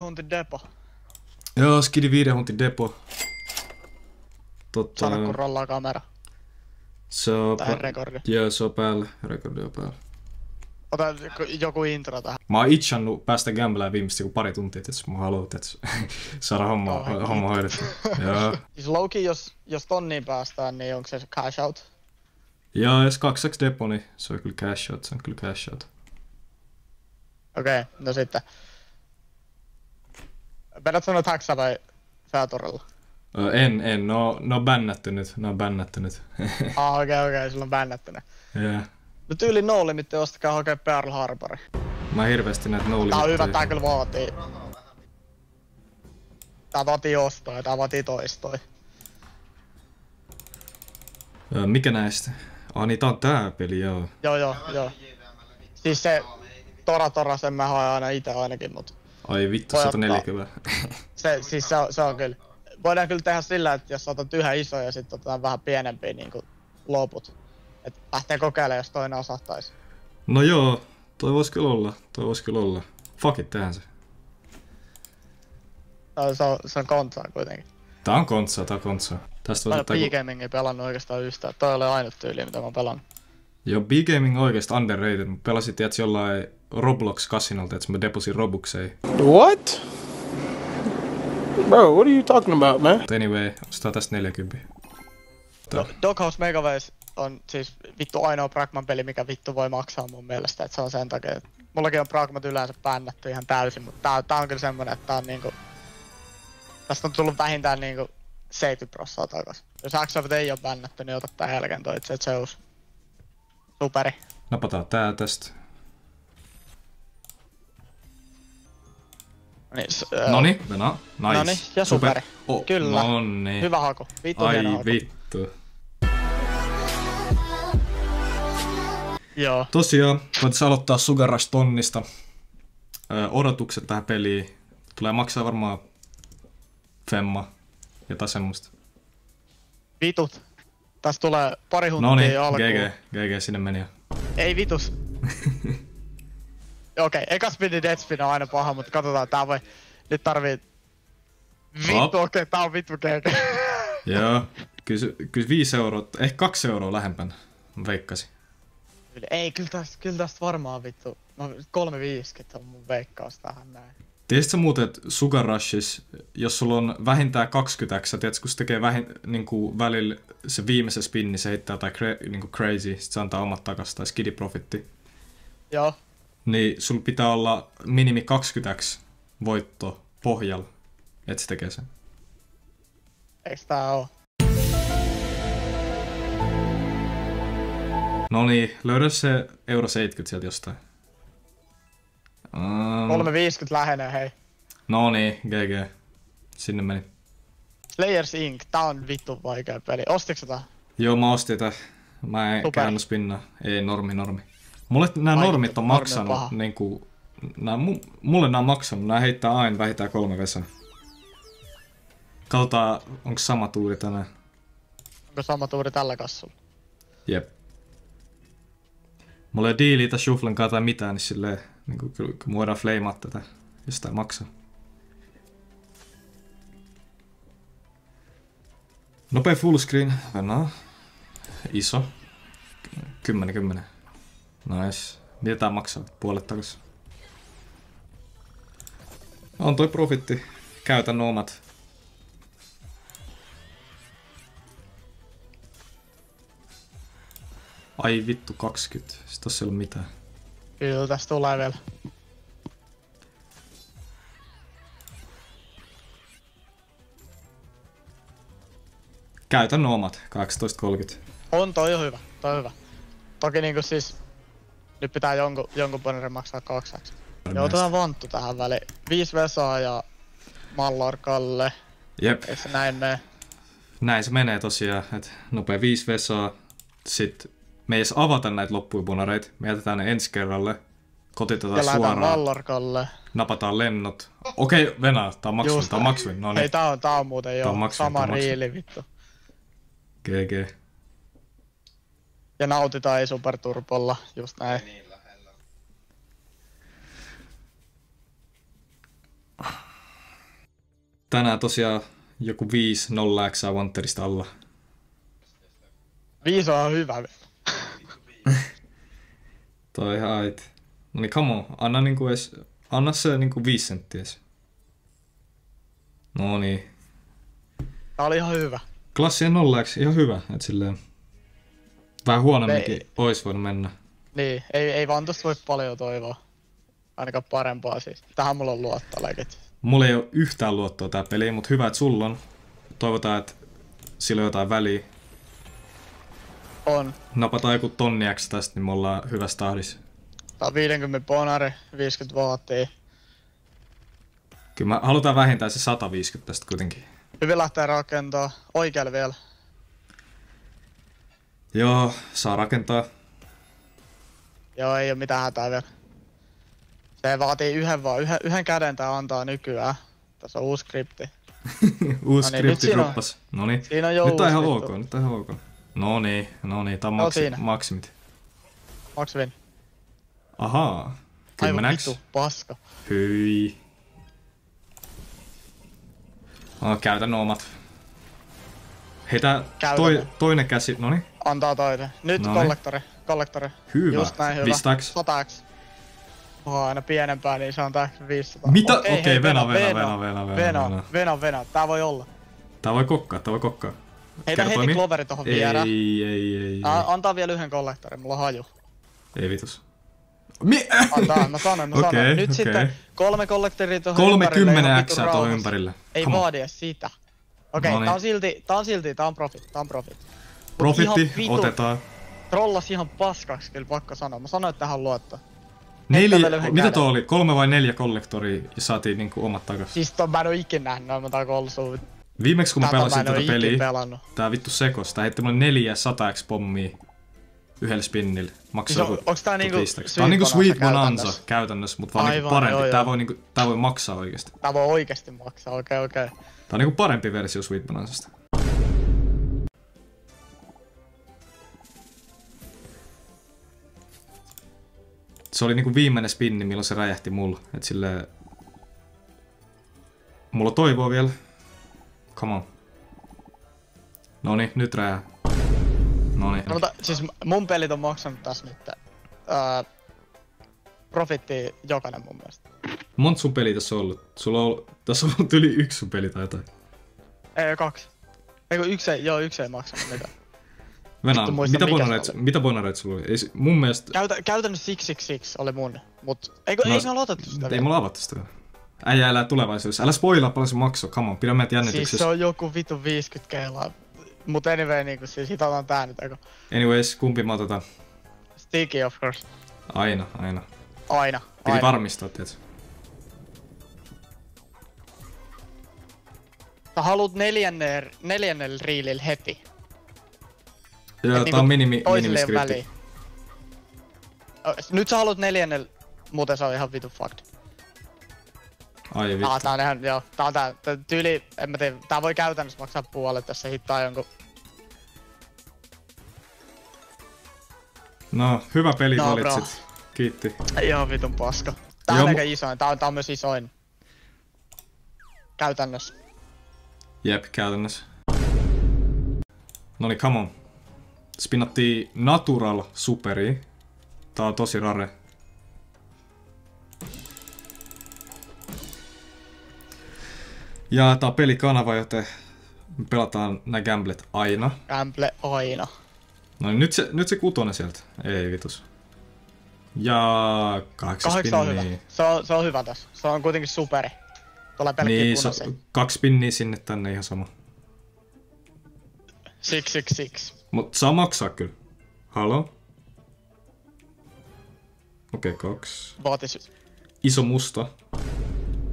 Huntin depo. Joo, Skidi 5 huntin depo. Sano kun rollaa kamera. Se on Tai rekordi. Joo, se on päällä. Rekordi on päällä. Ota joku intro tähän. Mä oon itchannut päästä gamblaan viimeistä joku pari tuntia, että mä haluan saada homma hoidettua. Joo. Siis Loki, jos tonniin päästään, niin onko se cash out? Joo, jos 2x depo, niin se on kyllä cash out. Se on kyllä cash out. Okei, no sitten. Vedät sanot häksä vai Featurella? En. Ne on bännätty nyt. Okei, sulla on bännätty ne. Yeah. No tyyli no limit, ostakaa hakee Pearl Harbori. Mä hirveesti näitä no Tää on hyvä, tää kyllä vaatii. Tää vaatii ostoja, tää vaatii toistoja. Mikä näistä? Niin tää on tää peli, joo. Joo. Siis se Tora, sen mä haen aina ite ainakin, mut... Ai vittu, 140. Se on kyllä. Voidaan kyllä tehdä sillä, että jos otat yhden ison ja sit otetaan vähän pienempiä niinku loput. Et lähtee kokeilemaan, jos toinen osahtais. No joo, toi vois kyllä olla. Fuck it, tehdään se. Se on kontsaa kuitenkin. Tää on kontsaa. Tästä Mä en oo B-Gamingin pelannut oikeastaan yhtään. Toi oli ainut tyyli, mitä mä oon pelannut. Joo, B-Gaming on oikeesti underrated. Mä pelasin tietysti jollain Roblox Casinolta, että mä deposin Robuxei. What? Bro, what are you talking about, man? But anyway, ostaa tästä 40. Doghouse Megaways on siis vittu ainoa Pragman peli, mikä vittu voi maksaa mun mielestä. Et se on sen takia, että mullakin on Pragmat yleensä bännätty ihan täysin, mutta tää on kyllä semmonen, että tää on niinku... Tästä on tullut vähintään niinku 70% takas. Jos Axovet ei oo bännätty, niin ota tää jälkeen toi itse Zeus. Superi. Napataan tää tästä. Noni, Venä. Nice. Noni, ja superi. Oh, kyllä. Nonni. Hyvä haku. Vittu hieno haku. Ai vittu. Joo. Tosiaan, voitaisiin aloittaa Sugar Rush tonnista. Odotukset tähän peliin. Tulee maksaa varmaan femma. Jotain semmoista. Vitut. Tästä tulee pari huntia alkuun. GG, sinne meni jo. Ei vitus. Okei, eka spinni deadspin on aina paha, mutta katsotaan, tää voi... Nyt tarvii... Vittu, okei, tää on vittu GG. Joo, kyllä 5 euroa, ehkä 2 euroa lähempänä, mä veikkasin. Ei, kyllä tästä varmaan vittu. 3,50 on mun veikkaus tähän näin. Tiesitkö muuten, että Sugar Rushis, jos sulla on vähintään 20x, tiedätkö, kun se tekee niinku välillä se viimeisen spinni, se heittää jotain niinku crazy, sit se antaa omat takas tai skidi profitti. Joo. Niin sulla pitää olla minimi 20x voitto pohjalla, että se tekee sen. Eiks tää oo? Noniin, löydä se euro 70 sieltä jostain. 3,50 lähenee, hei. Noniin, GG. Sinne meni. Slayers Inc. Tää on vittu vaikea peli. Ostitko tää? Joo, mä ostin tää. Mä en käynyt spinnaa. Ei, normi. Mulle nää normit on maksanut niinku... Mulle nää on maksanut, nää heittää aina vähintään 3 vesaa. Katsotaan, onko sama tuuri tänään. Onko sama tuuri tällä kassulla? Jep. Mulla ei diiliä tai shufflen kanssa tai mitään, niin silleen... Niinku, kun voidaan flamaa tätä, jos tää maksaa. Nopea fullscreen, mennään. Iso. 10. Nice. Mitä tää maksaa? Puolet takas. On toi profitti. Käytän omat. Ai vittu 20. Sit tossa ei oo mitään. Kyllä, tästä tulee vielä. Käytän omat. 18.30. Toi on hyvä. Toki niinku siis... Nyt pitää jonkun bonnerin maksaa 2x. Ja otetaan Vanttu tähän väliin. 5 Vesaa ja Mallorkalle. Jep. Eikö se näin mene? Näin se menee tosiaan, että nopea 5 Vesaa. Sitten me ei edes avata näitä loppuipunareita. Me jätetään ne ensi kerralle. Kotitetaan suoraan. Mallorkalle. Napataan lennot. Okei, Venä, tää on maksuin. No niin. Hei, tää on muuten jo sama riili vittu. GG. Ja nautitaan ei superturpolla, just näin. Niin lähellä. tänään tosiaan joku 5-0 X Wanterista alla. 5 on hyvä vielä. Toi ihan ait. No niin, come on. Anna se niinku 5 senttiä. No niin. Tää oli ihan hyvä. Klassien 0X ihan hyvä. Et silleen vähän huonomminkin ois voinut mennä. Niin, ei vaan tosta voi paljon toivoa. Ainakaan parempaa siis. Tähän mulla on luottolegit. Mulla ei oo yhtään luottoa tää peliin, mut hyvä, että sulla on. Toivotaan, että sillä on jotain väliä. On. Napataan joku tonni X tästä, niin me ollaan hyvässä tahdissa. Tää on 50 bonari, 50 vaattia. Kyllä me halutaan vähintään se 150 tästä kuitenkin. Hyvin lähtee rakentaa. Oikealle vielä. Joo, saa rakentaa. Joo, ei oo mitään hätää vielä. Se vaatii yhden käden tää antaa nykyään. Tässä on uusi skripti. Uusi No niin, skripti droppas. Noniin. Siinä on jo nyt on ihan uusi ok, nyt on ihan ok. Noniin, tää on maksimit. Maksvin. Ahaa. Aivan 10x. vittu, paska. Hyi. No, käytän omat. Heitä toinen käsi, noniin. Antaa toinen. Nyt Noniin. kollektori. Hyvä. Just näin hyvä. 500x. 100x. Aina pienempää, niin se on tää 500. Mitä? Okei, Okei, vena. Vena. Tää voi olla. Tää voi kokkaa. Heitä Kertoo heti mi- kloveri tohon vierään. Ei. Antaa vielä yhden kollektorin, mulla on haju. Ei vitus. Antaa, mä sanoin. Okei, Nyt okei. sitten 3 kollektoria tohon ympärille. 30 ihan x vitun tuohon rauhassa. ympärille. Ei Come on. vaadi edes sitä. Okei, Noniin. tää on profit. Profitti Ihan vitu- otetaan. Trollas ihan paskaksi kyllä pakko sanoa. Mä sanoin, että tähän luottaa. 4, vielä yhden mitä käden. tuo oli? 3 vai 4 kollektoria ja saatiin niinku omat takas. Siis mä en oo ikinä nähnyt noin monta kolsua. Viimeksi kun mä Tätä mä pelasin en oo tätä ikinä peliä, pelannut. tää vittu sekos. Tää heitti mulle 4 100x pommia yhdellä spinnillä. Maksaa Siis joku onks tää niinku 15x. Tää on niinku Sweet Sweet Bonanza Bonanza käytännössä, mut vaan niinku Aivan, parempi. joo. Tää voi maksaa oikeesti. Tää voi oikeesti maksaa, okei. Tää on niinku parempi versio Sweet Bonanzasta. Se oli niinku viimeinen spinni, milloin se räjähti mulla. Et silleen... Mulla toivoa vielä. Come on. Noniin, nyt räjää. Noniin. No, mutta siis mun pelit on maksanut tässä nyt profitti jokainen mun mielestä. Monta sun peli tässä on ollut? Tässä on ollut yli 1 sun peli tai jotain. Ei, 2. Eikö yksi ei maksanut mitään. Venä, Vittu, muista, mikä se oli. mitä bonareit sulla oli? Mun mielestä... Käytännössä 666 oli mun, mut eikö me olla otettu sitä Ei vielä? mulla avattu sitä vielä. Äijä elää tulevaisuudessa. Älä spoilaa paljon se maksoi. Come on, pidä meidät jännityksessä. Siis se on joku vitu 50 keilaa. Mut anyway niinku siis hitataan tää nyt eikö. Anyways, kumpi mä otetaan? Sticky of course. Aina. Aina. Piti varmistaa, tietsä. Sä haluut neljännellä reelillä heti. Joo, Et tää on niinku toisille ei oo minimiskripti. väliä. Nyt sä haluut neljännellä, muuten se on ihan vitu fucked. Ai vittu. Tää on ihan, joo, tää on tää tyyli, en mä tiedä, tää voi käytännössä maksaa puolet, jos se hittaa jonkun. No, hyvä peli No, valitsit. Kiitti. Ihan vitun paska. Tää Joo, on aika isoin, tää on myös isoin. Käytännössä. Jep, käytännössä. Noniin, come on. Spinnattiin Natural Superi. Tää on tosi rare. Ja tää on pelikanava, joten me pelataan nää gamblet aina. Gamble aina. No niin, nyt se kutonen sieltä. Ei vitus. Ja 8 8 on hyvä. spinniä. Se on hyvä tässä. Se on kuitenkin superi. Tulee pelkkiä Niin, punaisia. 2 spinniä sinne tänne ihan sama. 666. Mut saa maksaa kyllä. Halo? Okei, 2. Vaatis. Iso musta.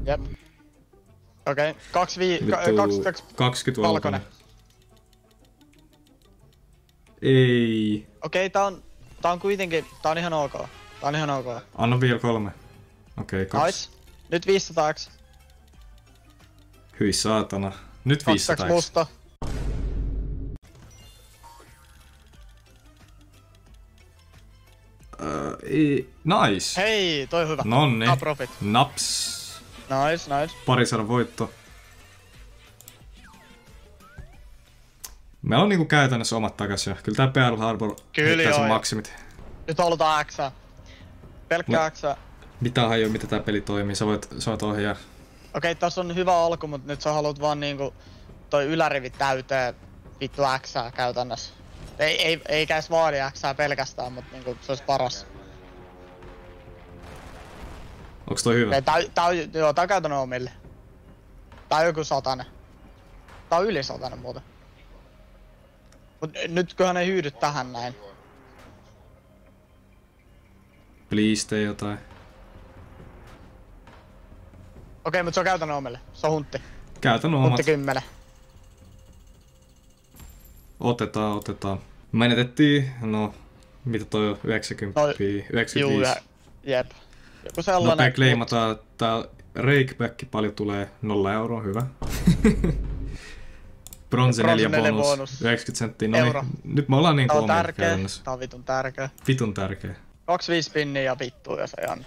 Jep. Okei. 2 20 valkoinen. valkoinen. Ei. Okei, tää on kuitenkin, tää on ihan ok. Tää on ihan ok. Anna vielä 3. Okei, 2. Nice. Nyt 500x. Hyi saatana. Nyt 2x 500. musta. Nice. Hei, toi on hyvä. Nonni. Tää on profit. Naps. Nice. Parisadan voitto. Meillä on niinku käytännössä omat takas jo. Kyllä tää Pearl Harbor heittää sen maksimit. Nyt halutaan X. Pelkkää X. Mitä hajua, miten tää peli toimii? Sä voit ohjaa. Okei, tässä on hyvä alku, mut nyt sä haluat vaan niinku toi ylärivi täyteen vittu Xää käytännössä. Eikä edes vaadi Xää pelkästään, mut niinku se olisi paras. Onks toi hyvä? Okei, tää on käytännön omille. Tää on joku 100. Tää on yli 100 muuten. Mut nytköhän ei hyydy tähän näin. Please tee jotain. Okei, mut se on käytännön omille. Se on huntti. Käytännön omat. Huntti 10. Otetaan. Menetettiin, no, mitä toi on, 90, No, 95. Juu, jep. Joku sellainen. Nopea kleimataan, tää rakeback paljon tulee 0 euroa, hyvä. Bronze 4 bonus, 90 senttiä, no niin, nyt me ollaan niinku omia käytännössä. Tää on vitun tärkeä. Vitun tärkeä. 25 pinniä ja vittu, jos ei anna.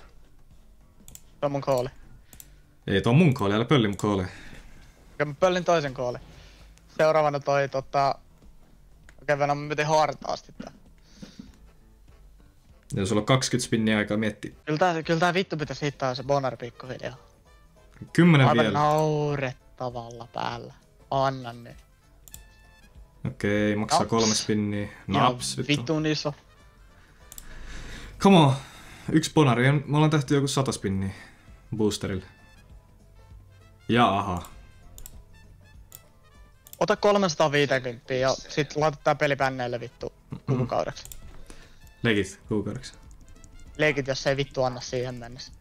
Se on mun kooli. Ei tuo mun kooli, älä pölli mun kooli. Okei, mä pöllin toisen kooli. Seuraavana toi Okei, Venä mä piti hartaasti tää. Ja sulla on 20 spinniä aikaa miettiä. Kyllä tää vittu pitäis hittaa se Bonner pikkuhiljaa. 10 aivan vielä. naurettavalla päällä. Anna nyt. Okei, maksaa 3 spinniä. Naps, vittu. Vitun iso. Come on. 1 bonari, me ollaan tehty joku 100 spinniä boosterille. Ja aha. Ota 350 ja sit laita tää peli bänneille vittu kuukaudeksi. Legit kuukaudeksi. Leikit, jos ei vittu anna siihen mennessä.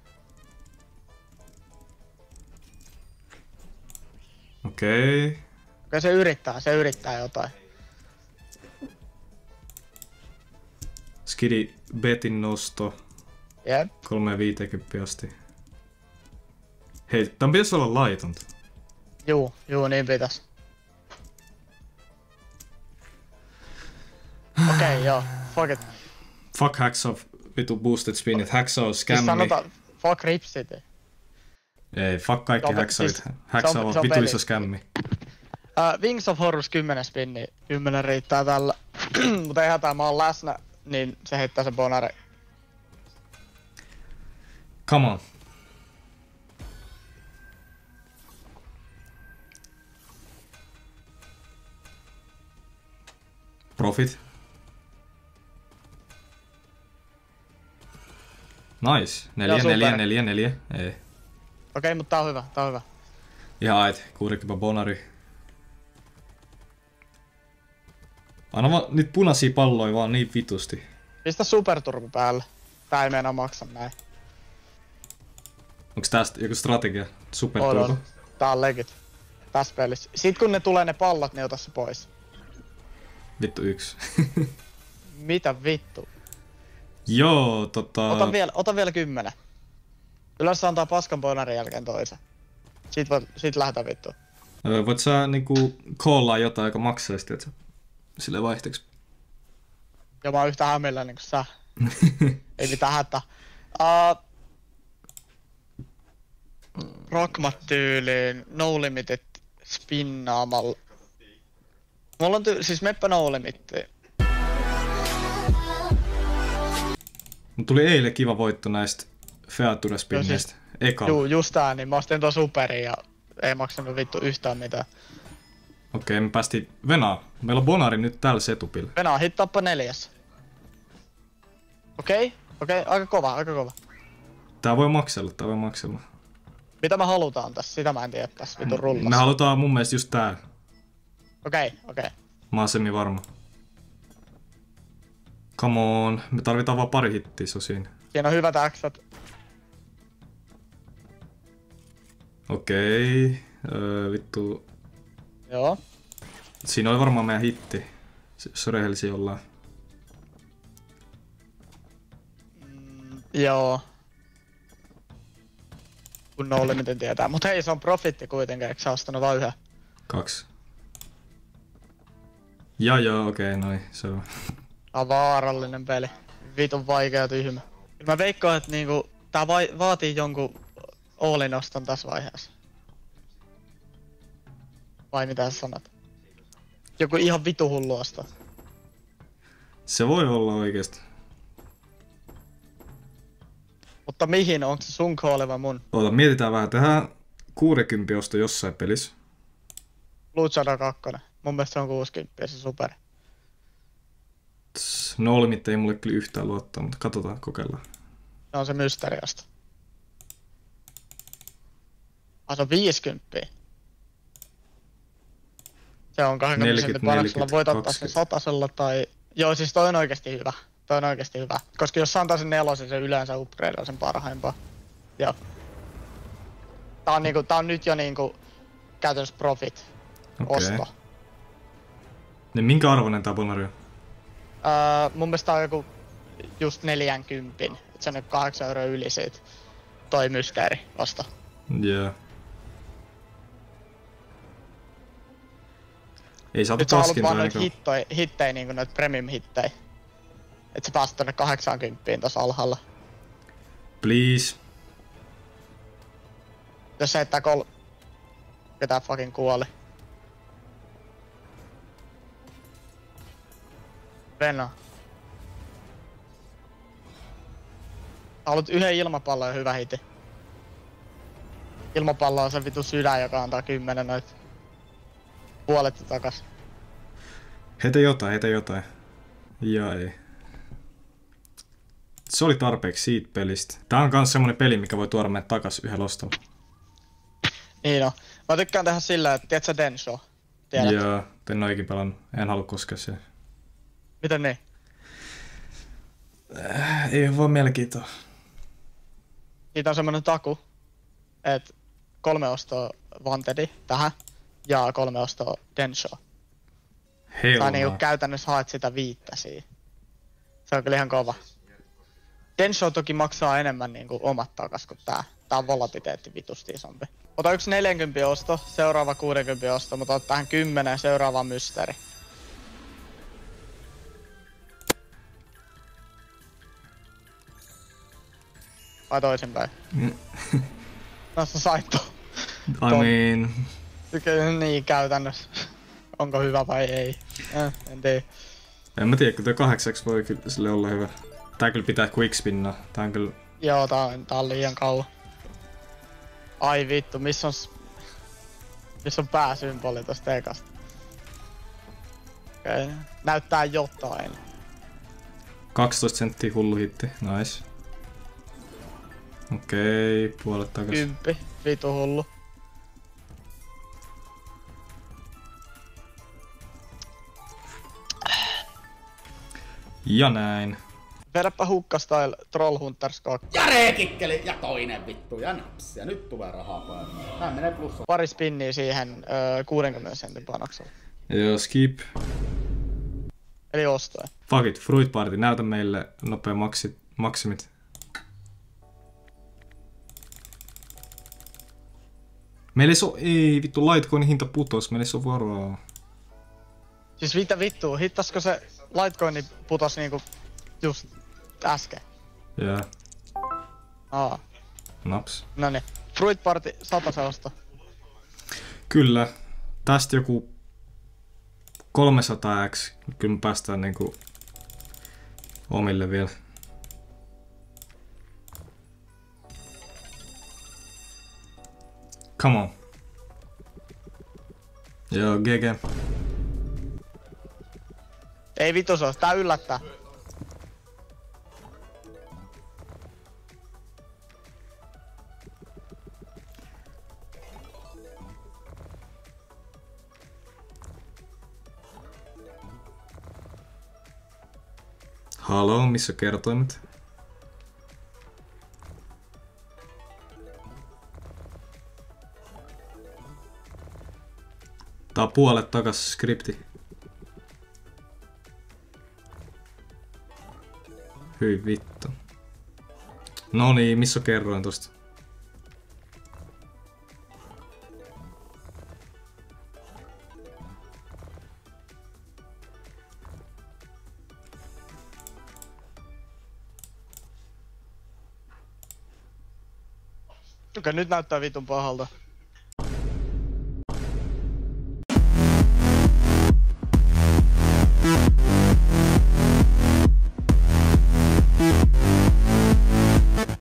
Okei. Okei, se yrittää jotain. Skidi betin nosto. Jep. 350 asti. Hei, tän pitäis olla laitonta. Juu, niin pitäis. Okei, joo. Fuck it. Fuck Hacksaw, vitu boosted spinit. Hacksaw on Siis scammi. sanotaan, fuck Ripsit. Ei, fuck kaikki Hacksawit. siis Hacksaw se on on vitu peli. iso scammi. Wings of Horus 10 spinni. 10 riittää tällä. Mutta ei hätää, mä oon läsnä, niin se heittää sen bonari. Come on. Profit. Nice. 4. Ei. Okei, mutta tää on hyvä. Ihan ait. Kuurikipa bonari. Anna vaan nyt punaisia palloja vaan niin vitusti. Pistä superturbo päälle. Tää ei meinaa maksa näin. Onks tästä joku strategia? Superturbo? On. Tää on legit. Tässä pelissä. Sit kun ne tulee ne pallot, niin ota se pois. Vittu 1. Mitä vittu? Joo, Ota vielä 10. Yleensä antaa paskan bonarin jälkeen toisen. Sit lähdetään vittu. Voit sä niinku callaa jotain, joka maksaa sitten, et sille vaihteeksi. Ja mä oon yhtä hämillä niinku sä. Ei mitään hätää. Pragmat tyyliin, no limited spinnaamalla. Mulla on siis meppä no limitti. Mut tuli eilen kiva voitto näistä feature-spinneistä. Eka. Juu, just tää, niin mä ostin tuon superin ja ei maksanut vittu yhtään mitään. Okei, me päästiin Venaa. Meillä on bonari nyt täällä setupilla. Venaa, hittaappa 4. Okei, aika kova. Tää voi maksella. Mitä me halutaan tässä? Sitä mä en tiedä tässä vitun rullassa. Me halutaan mun mielestä just tää. Okei. Mä oon semi varma. Come on, me tarvitaan vaan pari hittiä siinä. Siinä on hyvät X:t. Okei, vittu. Joo. Siinä oli varmaan meidän hitti, jos rehellisiä ollaan. Joo. Kun no miten tietää. Mut hei, se on profitti kuitenkin, eikö sä ostanut vaan yhden? 2. Joo, okei, noin, se on. Tää on vaarallinen peli. Vitun vaikea tyhmä. Mä veikkaan, että niinku, tää vaatii jonkun Oolin oston tässä vaiheessa. Vai mitä sä sanot? joku ihan vitu hullu osto. Se voi olla oikeesti. Mutta mihin? Onko se sun kooli vai mun? Oota, mietitään vähän. Tehdään 60 osto jossain pelissä. Luchada 2. Mun mielestä se on 60 se super. No limit ei mulle kyllä yhtään luottaa, mutta katsotaan, kokeillaan. Se on se mysteeriasta. Se on 50. Se on 20 sentin panoksella. Voit ottaa sen 100 tai... Joo, siis toi on oikeesti hyvä. Toi on oikeesti hyvä. Koska jos antaa sen 4, se yleensä upgradeaa sen parhaimpaa. Joo. Tää on nyt jo niinku käytännössä profit osto. Niin minkä arvoinen tää Bonari? Mun mielestä tää on joku just 40. Et se on 8 € yli siitä. Toi mysteeri vasta. Joo. Yeah. Ei saatu nyt sä haluat paskintaa vaan noit hittejä niinku noit premium hittejä. Et sä pääset tonne 80 tossa alhaalla. Please. Jos se heittää ketä fucking kuoli. Venno. Haluat yhden ilmapallon ja hyvä hiti. Ilmapallo on se vitu sydän, joka antaa 10 noit puolet takas. Heitä jotain. Ja ei. Se oli tarpeeksi siitä pelistä. Tää on kans semmonen peli, mikä voi tuoda meidät takas yhden ostolla. Niin on. Mä tykkään tehdä sillä, että tiedät sä Densho? Tiedät? Joo, en oo ikin pelannut. En halua koskea siihen. Miten niin? Ei oo vaan mielenkiintoa. Siitä on semmonen taku, että 3 ostoa Wantedi tähän ja 3 ostoa Densho. Sä niinku käytännössä haet sitä 5 siihen. Se on kyllä ihan kova. Densho toki maksaa enemmän niinku omat takas kuin tää. Tää on volatiliteetti vitusti isompi. Ota yksi 40 osto, seuraava 60 osto, mutta ota tähän 10 seuraava mysteeri. Vai toisinpäin? No sä sait I mean... Niin käytännössä. Onko hyvä vai ei? En tiedä. En mä tiedä, kun toi 8 voi kyllä sille olla hyvä. Tää kyllä pitää quickspinnaa. Tää on kyllä... Joo, tää on liian kauan. Ai vittu, missä on pääsymboli tosta ekasta? Okei, näyttää jotain. 12 senttiä hullu hitti, nice. Okei, puolet takas. 10, vitu hullu. Ja näin. Vedäpä Hukka-style Trollhunters 2. Ja reekikkeli ja toinen vittu ja naps. Ja nyt tulee rahaa päälle. Tää menee plussa. Pari spinniä siihen 60 sentin panoksella. Joo, skip. Eli ostoja. Fuck it, Fruit Party, näytä meille nopea maksimit. Meillä ei vittu, Litecoinin hinta putos, meillä ei oo varaa. Siis mitä vittua, hittasko se Litecoini putos niinku just äsken? Jää. Aa. Naps. Noniin. Fruit Party 100 se osto. Kyllä. Tästä joku 300x. Kyllä me päästään niinku omille vielä. Come on. Joo, GG. Ei vitu se ois, tää yllättää. Haloo, missä kertoimet? Tää on puolet takas skripti. Hyi vittu. No niin, missä kerroin tosta? Okei, nyt näyttää vitun pahalta.